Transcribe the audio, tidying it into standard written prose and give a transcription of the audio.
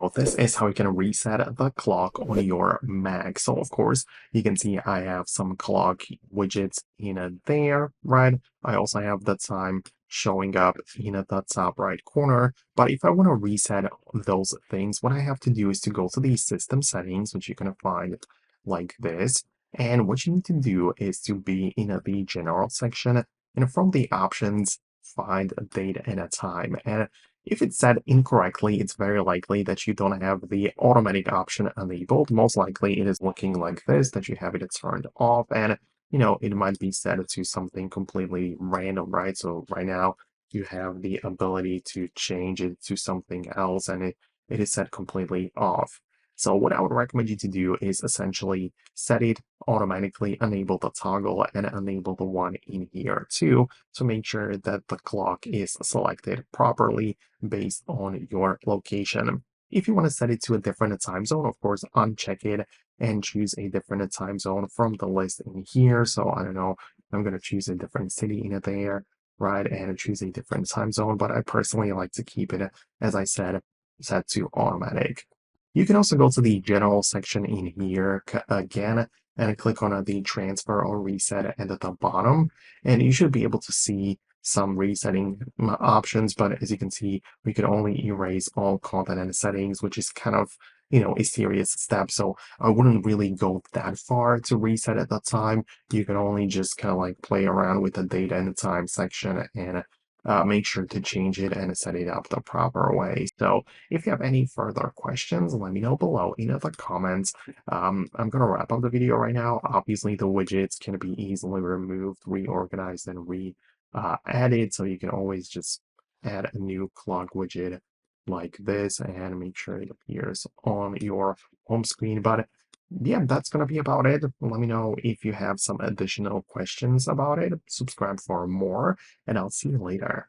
Well, this is how you can reset the clock on your Mac. So of course, you can see I have some clock widgets in there, right? I also have the time showing up in the top right corner. But if I want to reset those things, what I have to do is to go to the system settings, which you're going to find like this. And what you need to do is to be in the general section, and from the options, find a date and a time. And if it's set incorrectly, it's very likely that you don't have the automatic option enabled. Most likely it is looking like this, that you have it turned off, and it might be set to something completely random, right? So right now you have the ability to change it to something else, and it is set completely off. So what I would recommend you to do is essentially set it automatically, enable the toggle, and enable the one in here too, to make sure that the clock is selected properly based on your location. If you want to set it to a different time zone, of course, uncheck it and choose a different time zone from the list in here. So I don't know, I'm going to choose a different city in there, right? And choose a different time zone. But I personally like to keep it, as I said, set to automatic. You can also go to the general section in here again and click on the transfer or reset at the bottom. And you should be able to see some resetting options, but as you can see, we can only erase all content and settings, which is kind of, a serious step. So I wouldn't really go that far to reset at that time. You can only just kind of like play around with the data and the time section and make sure to change it and set it up the proper way. So if you have any further questions, let me know below in the comments. I'm going to wrap up the video right now. Obviously, the widgets can be easily removed, reorganized, and added. So you can always just add a new clock widget like this and make sure it appears on your home screen. But yeah, that's going to be about it. Let me know if you have some additional questions about it. Subscribe for more, and I'll see you later.